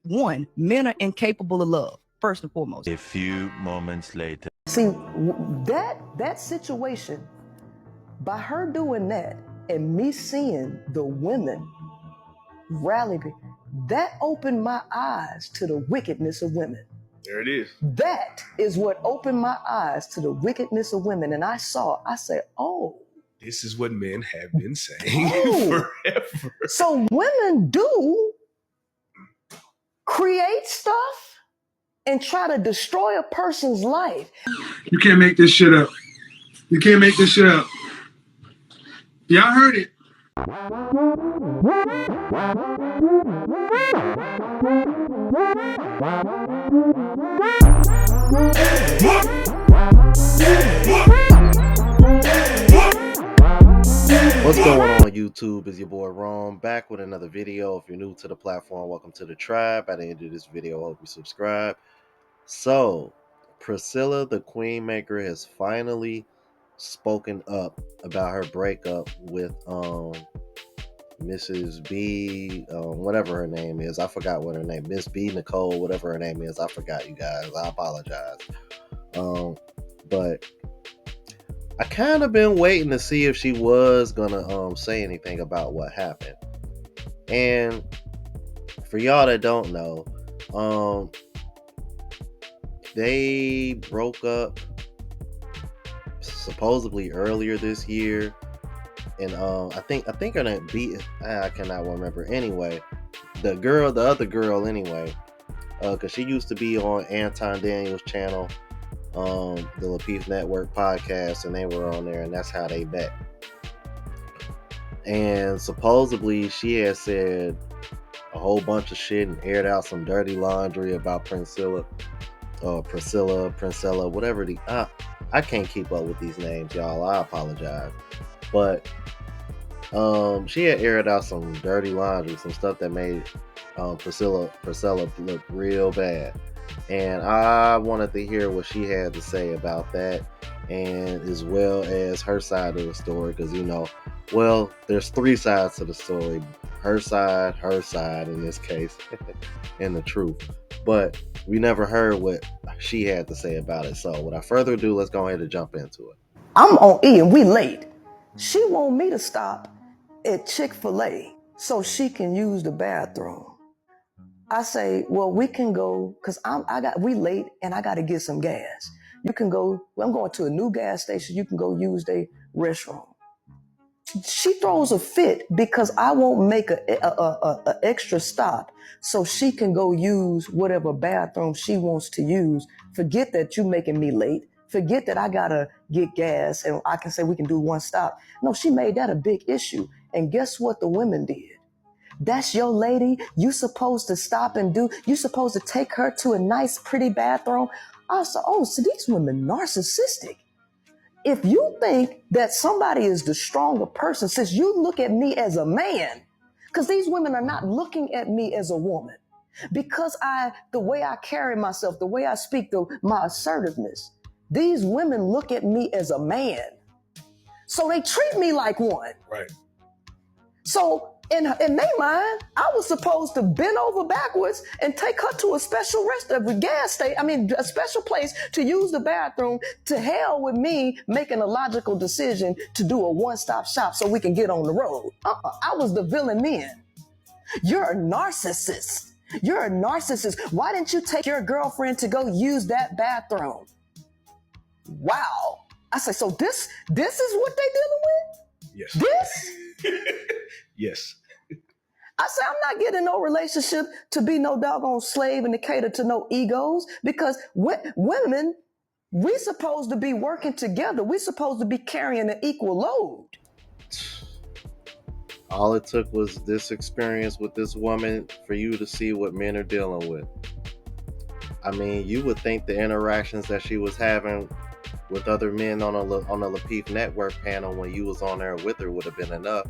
One, men are incapable of love, first and foremost. A few moments later. See, that situation, by her doing that and me seeing the women rally, that opened my eyes to the wickedness of women. There it is. That is what opened my eyes to the wickedness of women. And I said, oh. This is what men have been saying forever. So women do create stuff and try to destroy a person's life. You can't make this shit up. You can't make this shit up. Y'all heard it. What's going on YouTube? It's your boy Ron back with another video. If you're new to the platform, welcome to the tribe. At the end of this video, I hope you subscribe. So, Princella, the Queen Maker, has finally spoken up about her breakup with Mrs. B, whatever her name is. I forgot what her name, Miss B Nicole, whatever her name is. I forgot, you guys. I apologize. But I kind of been waiting to see if she was gonna say anything about what happened. And for y'all that don't know, they broke up supposedly earlier this year. And I think her name I cannot remember. Anyway, the other girl anyway, because she used to be on Anton Daniels' channel, the Lapeef Network podcast, and they were on there, and that's how they met. And supposedly she had said a whole bunch of shit and aired out some dirty laundry about Princella, whatever I can't keep up with these names, y'all. I apologize. But she had aired out some dirty laundry, some stuff that made Princella look real bad. And I wanted to hear what she had to say about that, and as well as her side of the story, because there's three sides to the story: her side in this case, and the truth. But we never heard what she had to say about it. So without further ado, let's go ahead and jump into it. I'm on E and we late. She want me to stop at Chick-fil-A so she can use the bathroom. I say, well, we can go, because we late and I got to get some gas. You can go, I'm going to a new gas station. You can go use the restroom. She throws a fit because I won't make a extra stop so she can go use whatever bathroom she wants to use. Forget that you making me late. Forget that I got to get gas and I can say we can do one stop. No, she made that a big issue. And guess what the women did? That's your lady. You supposed to stop and you supposed to take her to a nice, pretty bathroom. I said, so these women narcissistic. If you think that somebody is the stronger person, since you look at me as a man, because these women are not looking at me as a woman, because the way I carry myself, the way I speak, my assertiveness, these women look at me as a man. So they treat me like one. Right. So in their mind, I was supposed to bend over backwards and take her to a special a special place to use the bathroom. To hell with me making a logical decision to do a one-stop shop so we can get on the road. I was the villain then. You're a narcissist. You're a narcissist. Why didn't you take your girlfriend to go use that bathroom? Wow. I say, so this is what they dealing with? Yes. This? Yes. I say, I'm not getting no relationship to be no doggone slave and to cater to no egos, because women, we supposed to be working together. We supposed to be carrying an equal load. All it took was this experience with this woman for you to see what men are dealing with. I mean, you would think the interactions that she was having with other men on a Lapeef Network panel when you was on there with her would have been enough.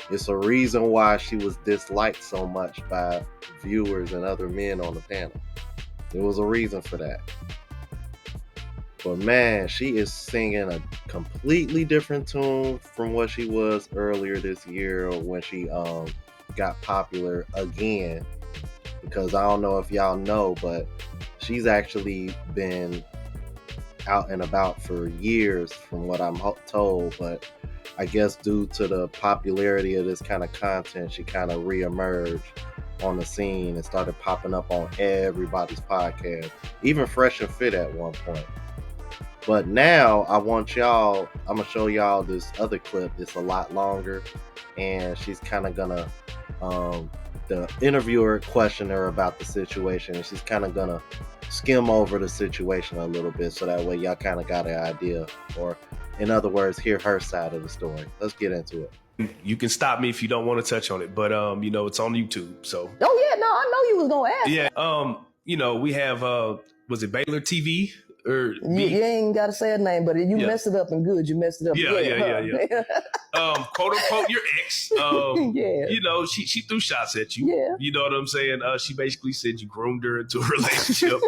It's a reason why she was disliked so much by viewers and other men on the panel. There was a reason for that. But man, she is singing a completely different tune from what she was earlier this year when she got popular again. because I don't know if y'all know, but she's actually been out and about for years from what I'm told, but I guess due to the popularity of this kind of content, she kind of reemerged on the scene and started popping up on everybody's podcast, even Fresh and Fit at one point. But now I'm gonna show y'all this other clip that's a lot longer, and she's kind of gonna the interviewer questioned her about the situation, and she's kind of gonna skim over the situation a little bit, so that way y'all kind of got an idea, or in other words, hear her side of the story. Let's get into it. You can stop me if you don't want to touch on it, but it's on YouTube. So Oh yeah, no, I know you was gonna ask. yeah, we have was it Baylor TV or you ain't gotta say her name, but you messed it up and good. You messed it up. Yeah. Quote unquote your ex. Yeah. She threw shots at you. Yeah. You know what I'm saying? She basically said you groomed her into a relationship,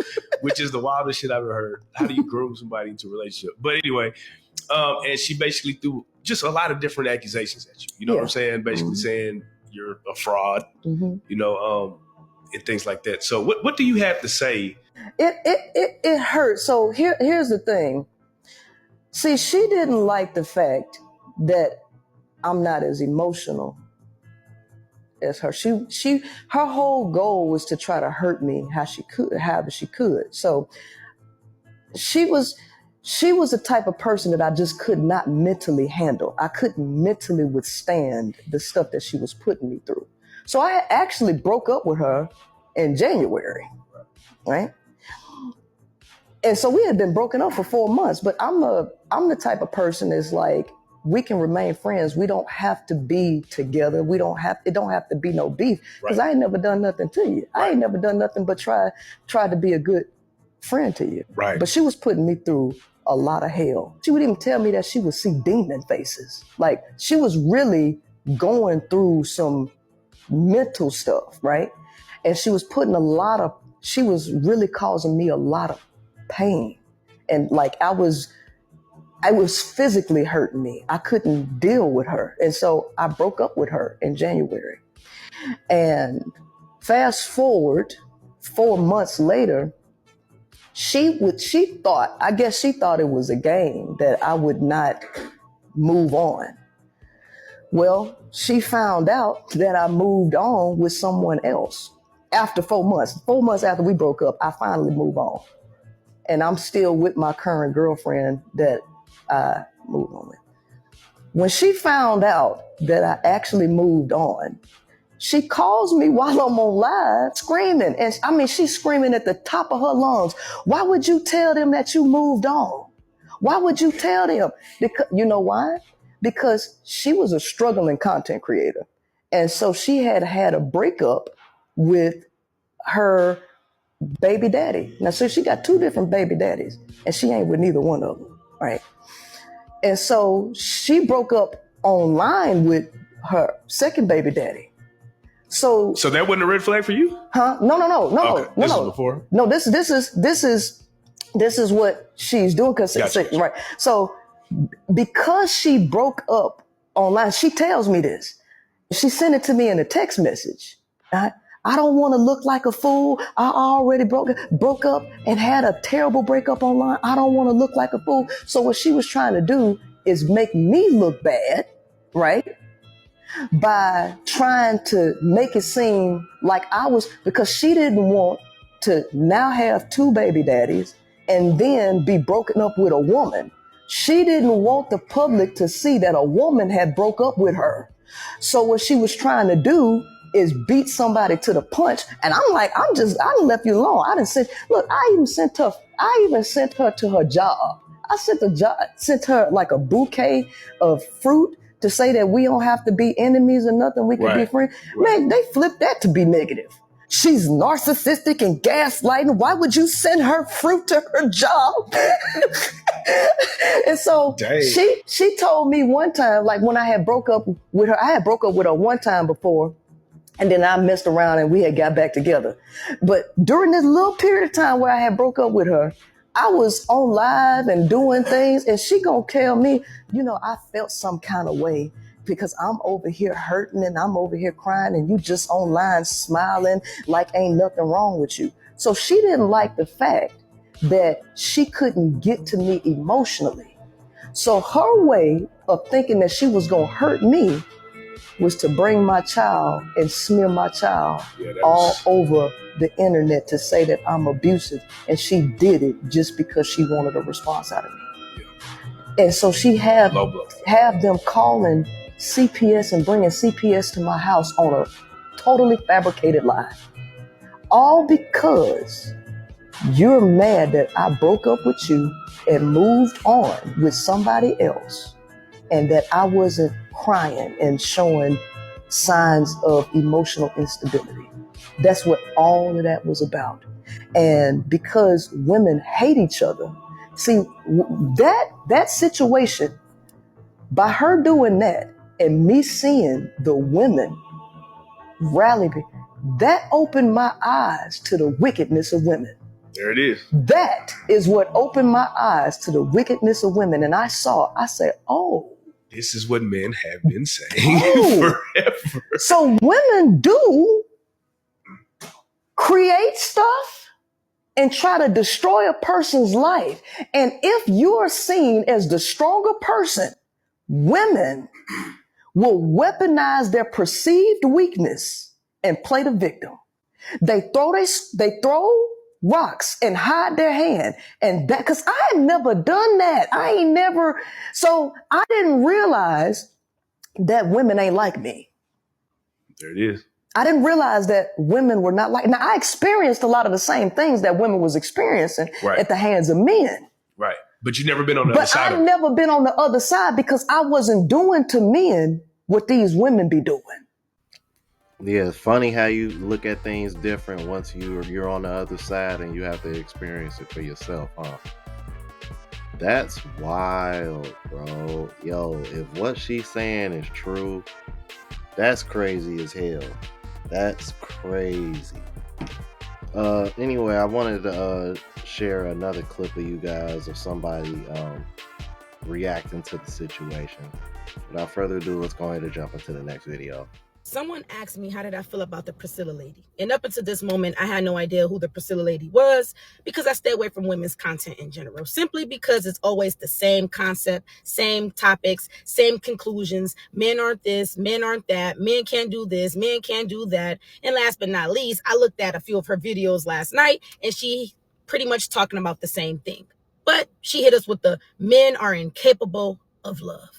which is the wildest shit I've ever heard. How do you groom somebody into a relationship? But anyway, and she basically threw just a lot of different accusations at you. You know what I'm saying? Basically saying you're a fraud, and things like that. So what do you have to say? It hurts. So here's the thing. See, she didn't like the fact that I'm not as emotional as her. Her whole goal was to try to hurt me however she could. So she was the type of person that I just could not mentally handle. I couldn't mentally withstand the stuff that she was putting me through. So I actually broke up with her in January, right? And so we had been broken up for 4 months, but I'm the type of person that's like, we can remain friends. We don't have to be together. It don't have to be no beef, because I ain't never done nothing to you. I ain't never done nothing but try to be a good friend to you. Right. But she was putting me through a lot of hell. She would even tell me that she would see demon faces. Like, she was really going through some mental stuff, right? And she was really causing me a lot of pain. And like, I was physically hurting me. I couldn't deal with her. And so I broke up with her in January. And fast forward 4 months later, she thought it was a game that I would not move on. Well, she found out that I moved on with someone else after 4 months. 4 months after we broke up, I finally moved on. And I'm still with my current girlfriend that I moved on with. When she found out that I actually moved on, she calls me while I'm on live screaming. And I mean, she's screaming at the top of her lungs. Why would you tell them that you moved on? Why would you tell them? Because, you know why? Because she was a struggling content creator. And so she had a breakup with her baby daddy. Now, so she got 2 different baby daddies, and she ain't with neither one of them, right? And so she broke up online with her second baby daddy. So that wasn't a red flag for you? Huh? No. Okay. This is before? No, this is what she's doing. Gotcha. Right. So because she broke up online, she tells me this. She sent it to me in a text message. I don't want to look like a fool. I already broke up and had a terrible breakup online. I don't want to look like a fool. So what she was trying to do is make me look bad, right? By trying to make it seem like because she didn't want to now have 2 baby daddies and then be broken up with a woman. She didn't want the public to see that a woman had broke up with her. So what she was trying to do is beat somebody to the punch. And I'm like, I done left you alone. I even sent her to her job. I sent her like a bouquet of fruit to say that we don't have to be enemies or nothing. We can be friends. Right. Man, they flipped that to be negative. She's narcissistic and gaslighting. Why would you send her fruit to her job? And so she told me one time, like when I had broke up with her, I had broke up with her one time before. And then I messed around and we had got back together. But during this little period of time where I had broke up with her, I was on live and doing things, and she gonna tell me, I felt some kind of way because I'm over here hurting and I'm over here crying and you just online smiling like ain't nothing wrong with you. So she didn't like the fact that she couldn't get to me emotionally. So her way of thinking that she was going to hurt me was to bring my child and smear my child all over the internet to say that I'm abusive. And she did it just because she wanted a response out of me. And so she have them calling CPS and bringing CPS to my house on a totally fabricated lie. All because you're mad that I broke up with you and moved on with somebody else, and that I wasn't crying and showing signs of emotional instability. That's what all of that was about. And because women hate each other, see, that situation, by her doing that and me seeing the women rally, that opened my eyes to the wickedness of women. There it is. That is what opened my eyes to the wickedness of women. And I said, oh. This is what men have been saying forever. So women do create stuff and try to destroy a person's life. And if you are seen as the stronger person, women will weaponize their perceived weakness and play the victim. They throw rocks and hide their hand. And that, because I had never done that. So I didn't realize that women ain't like me. There it is. I didn't realize that women were not like, now I experienced a lot of the same things that women was experiencing at the hands of men. Right. But you never been on the other side. But I've never been on the other side because I wasn't doing to men what these women be doing. Yeah, it's funny how you look at things different once you're on the other side and you have to experience it for yourself, huh? That's wild, bro. Yo, if what she's saying is true, that's crazy as hell. That's crazy. Anyway, I wanted to share another clip of you guys of somebody reacting to the situation. Without further ado, let's go ahead and jump into the next video. Someone asked me, how did I feel about the Priscilla lady? And up until this moment, I had no idea who the Priscilla lady was because I stay away from women's content in general, simply because it's always the same concept, same topics, same conclusions. Men aren't this, men aren't that, men can't do this, men can't do that. And last but not least, I looked at a few of her videos last night and she pretty much talking about the same thing. But she hit us with the men are incapable of love.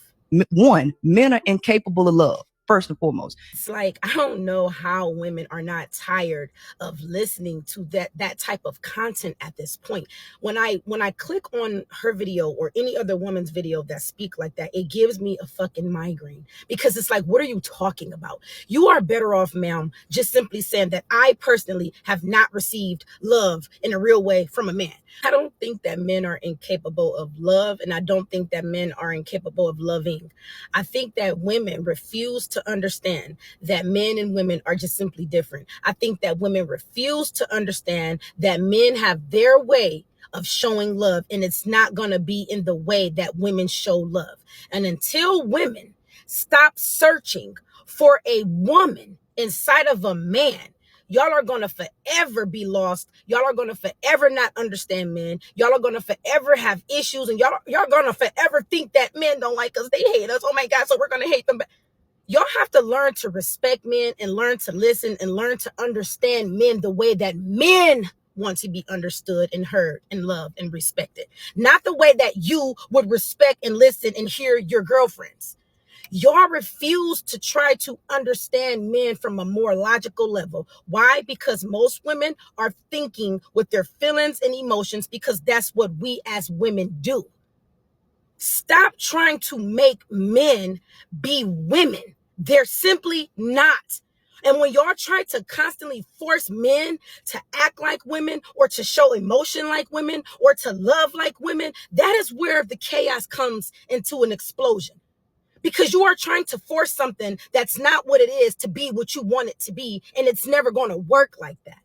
One, men are incapable of love. First and foremost. It's like, I don't know how women are not tired of listening to that type of content at this point. When I click on her video or any other woman's video that speak like that, it gives me a fucking migraine because it's like, what are you talking about? You are better off, ma'am, just simply saying that I personally have not received love in a real way from a man. I don't think that men are incapable of love, and I don't think that men are incapable of loving. I think that women refuse to understand that men and women are just simply different. I think that women refuse to understand that men have their way of showing love, and it's not going to be in the way that women show love. And until women stop searching for a woman inside of a man, y'all are going to forever be lost. Y'all are going to forever not understand men. Y'all are going to forever have issues, and y'all going to forever think that men don't like us. They hate us. Oh my God, so we're going to hate them back. Y'all have to learn to respect men and learn to listen and learn to understand men the way that men want to be understood and heard and loved and respected. Not the way that you would respect and listen and hear your girlfriends. Y'all refuse to try to understand men from a more logical level. Why? Because most women are thinking with their feelings and emotions because that's what we as women do. Stop trying to make men be women. They're simply not. And when y'all try to constantly force men to act like women or to show emotion like women or to love like women, that is where the chaos comes into an explosion. Because you are trying to force something that's not what it is to be what you want it to be. And it's never going to work like that.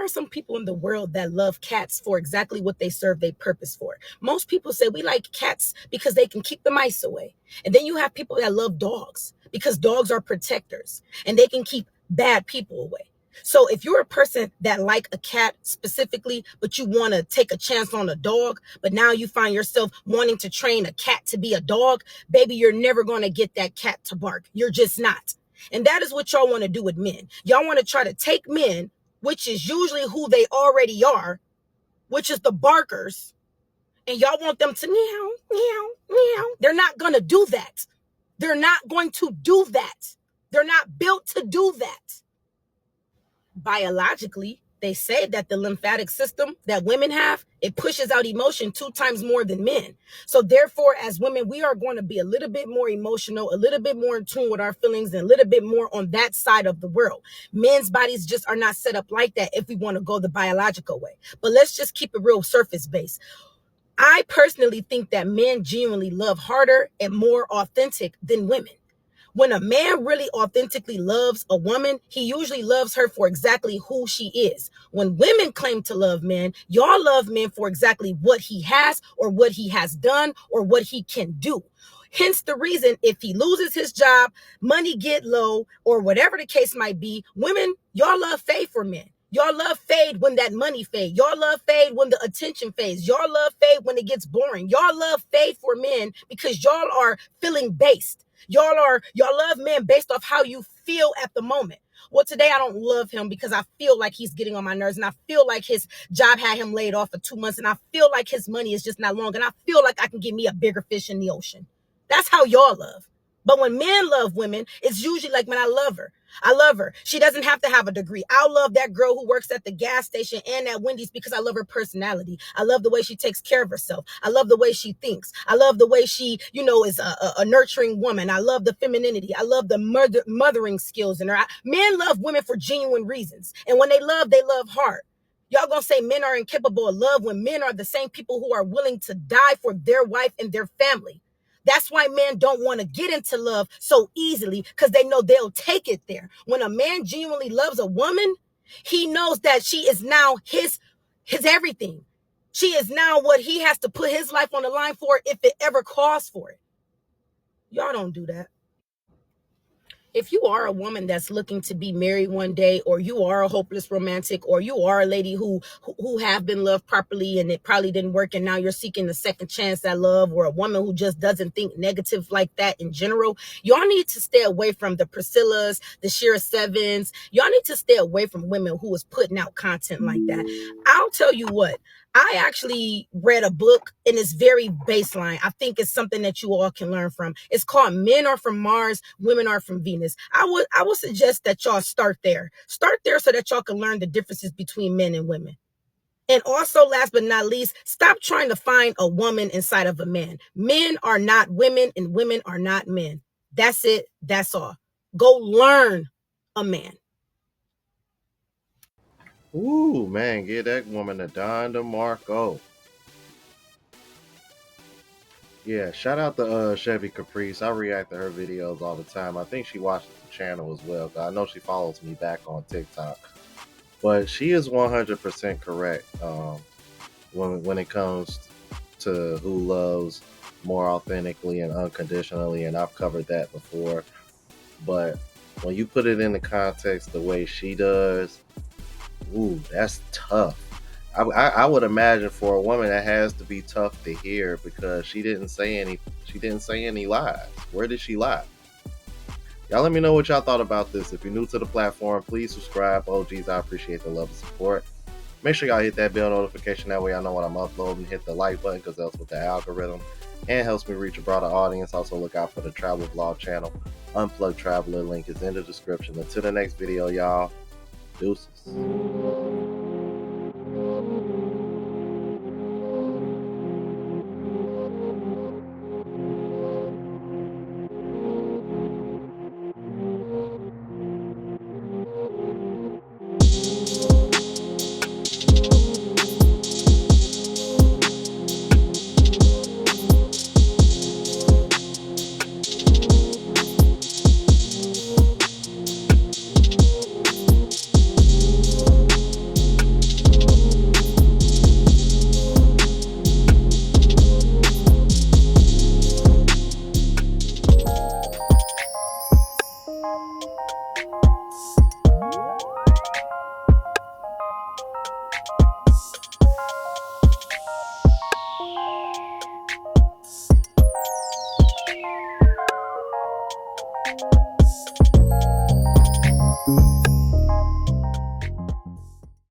are some people in the world that love cats for exactly what they serve their purpose for. Most people say we like cats because they can keep the mice away. And then you have people that love dogs because dogs are protectors and they can keep bad people away. So if you're a person that like a cat specifically, but you want to take a chance on a dog, but now you find yourself wanting to train a cat to be a dog, baby, you're never going to get that cat to bark. You're just not. And that is what y'all want to do with men. Y'all want to try to take men, which is usually who they already are, which is the barkers, and y'all want them to meow, meow, meow. They're not going to do that. They're not going to do that. They're not built to do that. Biologically, they say that the lymphatic system that women have, it pushes out emotion 2 times more than men. So therefore, as women, we are going to be a little bit more emotional, a little bit more in tune with our feelings, and a little bit more on that side of the world. Men's bodies just are not set up like that if we want to go the biological way. But let's just keep it real surface based. I personally think that men genuinely love harder and more authentic than women. When a man really authentically loves a woman, he usually loves her for exactly who she is. When women claim to love men, y'all love men for exactly what he has or what he has done or what he can do. Hence the reason if he loses his job, money get low, or whatever the case might be, women, y'all love fade for men. Y'all love fade when that money fade. Y'all love fade when the attention fades. Y'all love fade when it gets boring. Y'all love fade for men because y'all are feeling based. Y'all love men based off how you feel at the moment. Well, today I don't love him because I feel like he's getting on my nerves and I feel like his job had him laid off for 2 months and I feel like his money is just not long and I feel like I can get me a bigger fish in the ocean. That's how y'all love. But when men love women, it's usually like when I love her. I love her. She doesn't have to have a degree. I'll love that girl who works at the gas station and at Wendy's because I love her personality. I love the way she takes care of herself. I love the way she thinks. I love the way she, is a nurturing woman. I love the femininity. I love the mothering skills in her. Men love women for genuine reasons. And when they love hard. Y'all gonna say men are incapable of love when men are the same people who are willing to die for their wife and their family. That's why men don't want to get into love so easily because they know they'll take it there. When a man genuinely loves a woman, he knows that she is now his everything. She is now what he has to put his life on the line for if it ever calls for it. Y'all don't do that. If you are a woman that's looking to be married one day, or you are a hopeless romantic, or you are a lady who have been loved properly and it probably didn't work and now you're seeking a second chance at love, or a woman who just doesn't think negative like that in general, y'all need to stay away from the Priscillas, the Shira Sevens. Y'all need to stay away from women who is putting out content like that. I'll tell you what. I actually read a book and it's very baseline. I think it's something that you all can learn from. It's called Men Are From Mars, Women Are From Venus. I would suggest that y'all start there. Start there so that y'all can learn the differences between men and women. And also, last but not least, stop trying to find a woman inside of a man. Men are not women and women are not men. That's it. That's all. Go learn a man. Ooh, man, give that woman a Don DeMarco. Yeah, shout out to Chevy Caprice. I react to her videos all the time. I think she watches the channel as well. I know she follows me back on TikTok. But she is 100% correct when it comes to who loves more authentically and unconditionally, and I've covered that before. But when you put it in the context the way she does, ooh, that's tough. I would imagine for a woman that has to be tough to hear because she didn't say any lies. Where did she lie? Y'all let me know what y'all thought about this. If you're new to the platform, please subscribe. OGs, I appreciate the love and support. Make sure y'all hit that bell notification. That way I know when I'm uploading. Hit the like button because that's with the algorithm and helps me reach a broader audience. Also look out for the travel vlog channel, Unplugged Traveler. Link is in the description. Until the next video, y'all. Deuces. it.